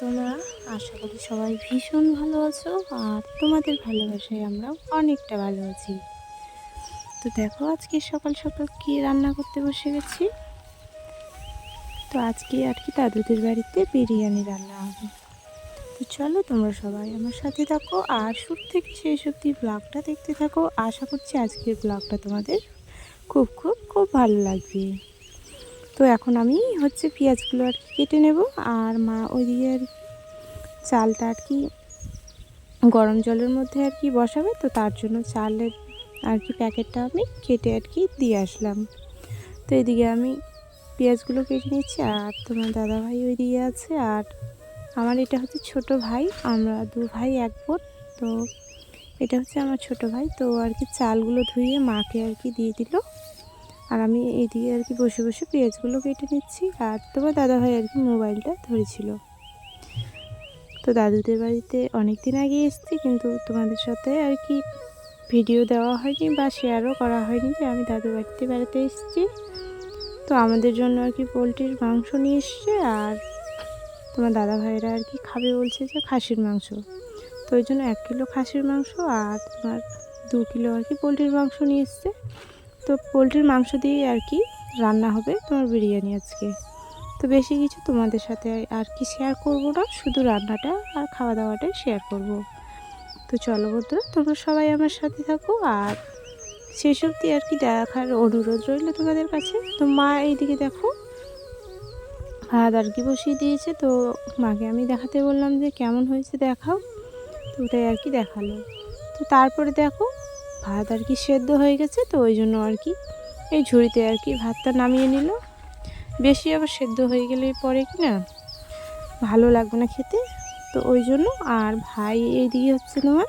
তোমরা? আশা করি সবাই ভীষণ ভালো আছো, আর তোমাদের ভালোবাসায় আমরাও অনেকটা ভালো আছি। তো দেখো আজকে সকাল সকাল কি রান্না করতে বসে গেছি। তো আজকে আর কি দাদুদের বাড়িতে বিরিয়ানি রান্না হবে। তো চলো তোমরা সবাই আমার সাথে থাকো, আর শুরু থেকে শেষ অবধি ব্লগটা দেখতে থাকো। আশা করছি আজকের ব্লগটা তোমাদের খুব খুব খুব ভালো লাগবে। তো এখন আমি পেঁয়াজগুলো আর কি কেটে নেব, আর মা ওইদিকে আর চালটা আর কি গরম জলের মধ্যে আর কি বসাবে। তো তার জন্য চালের আর কি প্যাকেটটা আমি কেটে আর কি দিয়ে আসলাম। তো এদিকে আমি পেঁয়াজগুলো কেটে নিচ্ছি, আর তোমার দাদাভাই ওইদিকে আছে, আর আমার এটা হচ্ছে ছোট ভাই। আমরা দু ভাই এক বোন। তো এটা হচ্ছে আমার ছোট ভাই। তো আর কি চালগুলো ধুয়ে মাকে আর কি দিয়ে দিল, আর আমি এইদিকে আর কি বসে বসে পেঁয়াজগুলো কেটে নিচ্ছি। আর তোমার দাদাভাই আর কি মোবাইলটা ধরেছিল। তো দাদুদের বাড়িতে অনেক দিন আগে এসেছি, কিন্তু তোমাদের সাথে আর কি ভিডিও দেওয়া হয়নি বা শেয়ারও করা হয়নি যে আমি দাদুর বাড়িতে বেড়াতে এসেছি। তো আমাদের জন্য আর কি পোলট্রির মাংস নিয়ে এসছে, আর তোমার দাদা ভাইরা আর কি খাবে বলছে যে খাসির মাংস। তো ওই জন্য 1 কিলো খাসির মাংস আর তোমার 2 কিলো আর কি পোলট্রির মাংস নিয়ে এসছে। তো পোলট্রির মাংস দিয়েই আর কি রান্না হবে তোমার বিরিয়ানি আজকে। তো বেশি কিছু তোমাদের সাথে আর কি শেয়ার করব না, শুধু রান্নাটা আর খাওয়া দাওয়াটাই শেয়ার করব। তো চলো বন্ধুরা, তোমরা সবাই আমার সাথে থাকো, আর শেষ অবধি আর কি দেখার অনুরোধ রইল তোমাদের কাছে। তো মা এইদিকে দেখো ভাত আর কি বসিয়ে দিয়েছে। তো মাকে আমি দেখাতে বললাম যে কেমন হয়েছে দেখাও। তো ওটাই আর কি দেখালো। তো তারপরে দেখো ভাত আর কি সেদ্ধ হয়ে গেছে। তো ওই জন্য আর কি এই ঝুড়িতে আর কি ভাতটা নামিয়ে নিল। বেশি আবার সেদ্ধ হয়ে গেলে পরে কি না ভালো লাগবে না খেতে। তো ওই জন্য। আর ভাই এইদিকে হচ্ছে তোমার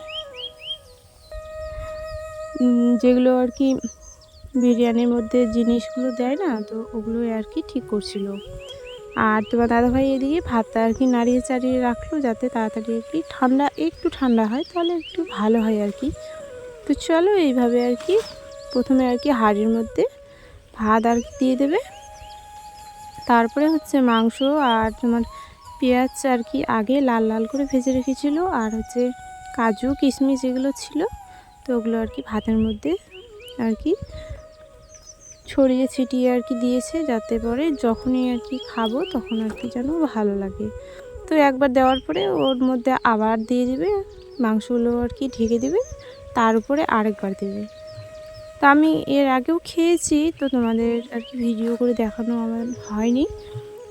যেগুলো আর কি বিরিয়ানির মধ্যে জিনিসগুলো দেয় না, তো ওগুলো আর কি ঠিক করছিল। আর তোমার দাদাভাই এদিকে ভাতটা আর কি নাড়িয়ে চাড়িয়ে রাখলো, যাতে তাড়াতাড়ি আর কি একটু ঠান্ডা হয়, তাহলে একটু ভালো হয় আর কি। তো চলো এইভাবে আর কি প্রথমে আর কি হাঁড়ির মধ্যে ভাত আর কি দিয়ে দেবে। তারপরে হচ্ছে মাংস আর তোমার পেঁয়াজ আর কি আগে লাল লাল করে ভেজে রেখেছিল, আর হচ্ছে কাজু কিশমিশ এগুলো ছিল। তো ওগুলো আর কি ভাতের মধ্যে আর কি ছড়িয়ে ছিটিয়ে আর কি দিয়েছে, যাতে পরে যখনই আর কি খাবো তখন আর কি যেন ভালো লাগে। তো একবার দেওয়ার পরে ওর মধ্যে আবার দিয়ে দিবে, মাংসগুলো আর কি ঢেকে দিবে, তার উপরে আরেকবার দেবে। তো আমি এর আগেও খেয়েছি, তো তোমাদের আর কি ভিডিও করে দেখানো আমার হয়নি।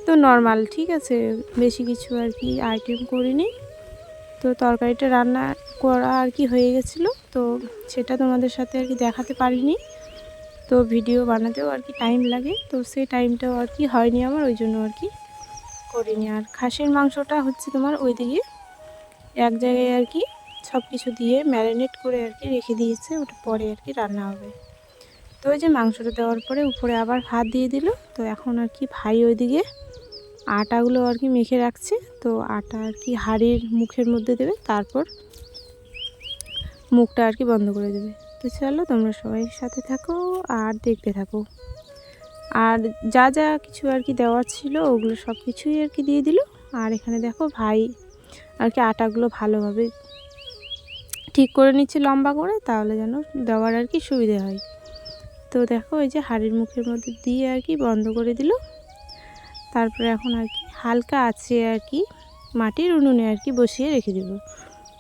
তো নর্মাল ঠিক আছে, বেশি কিছু আর কি আইটেম করিনি। তো তরকারিটা রান্না করা আর কি হয়ে গেছিলো, তো সেটা তোমাদের সাথে আর কি দেখাতে পারিনি। তো ভিডিও বানাতেও আর কি টাইম লাগে, তো সেই টাইমটাও আর কি হয়নি আমার, ওই জন্য আর কি করিনি। আর খাসির মাংসটা হচ্ছে তোমার ওইদিকে এক জায়গায় আর কি সব কিছু দিয়ে ম্যারিনেট করে আর কি রেখে দিয়েছে, ওটা পরে আর কি রান্না হবে। তো ওই যে মাংসটা দেওয়ার পরে উপরে আবার ভাত দিয়ে দিল। তো এখন আর কি ভাই ওইদিকে আটাগুলো আর কি মেখে রাখছে। তো আটা আর কি হাঁড়ির মুখের মধ্যে দেবে, তারপর মুখটা আর কি বন্ধ করে দেবে। তো চলো তোমরা সবাই সাথে থাকো আর দেখতে থাকো। আর যা যা কিছু আর কি দেওয়ার ছিল ওগুলো সব কিছুই আর কি দিয়ে দিল। আর এখানে দেখো ভাই আর কি আটাগুলো ভালোভাবে ঠিক করে নিচ্ছে লম্বা করে, তাহলে যেন দেওয়ার আর কি সুবিধে হয়। তো দেখো ওই যে হাঁড়ির মুখের মধ্যে দিয়ে আর কি বন্ধ করে দিল। তারপরে এখন আর কি হালকা আছে আর কি মাটির উনুনে আর কি বসিয়ে রেখে দেব।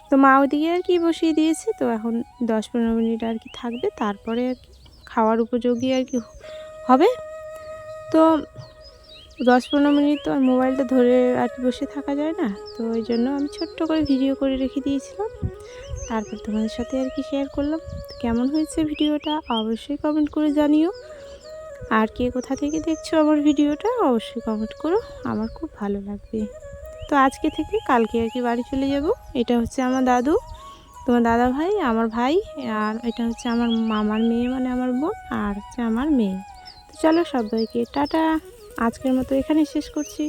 তো মা ওদিকে আর কি বসিয়ে দিয়েছে। তো এখন 10-15 মিনিট আর কি থাকবে, তারপরে আর কি খাওয়ার উপযোগী আর কি হবে। তো 10-15 মিনিট তো আর মোবাইলটা ধরে আর কি বসে থাকা যায় না, তো ওই জন্য আমি ছোট্ট করে ভিডিও করে রেখে দিয়েছিলাম। তারপর তোমাদের সাথে আর কি শেয়ার করলাম। তো কেমন হয়েছে ভিডিওটা অবশ্যই কমেন্ট করে জানিও। আর কে কোথা থেকে দেখছো আমার ভিডিওটা অবশ্যই কমেন্ট করো, আমার খুব ভালো লাগবে। তো আজকে থেকে কালকে আর কি বাড়ি চলে যাব। এটা হচ্ছে আমার দাদু, তোমার দাদা ভাই, আমার ভাই, আর এটা হচ্ছে আমার মামার মেয়ে মানে আমার বোন, আর হচ্ছে আমার মেয়ে। তো চলো সবাইকে টাটা, আজকের মতো এখানেই শেষ করছি।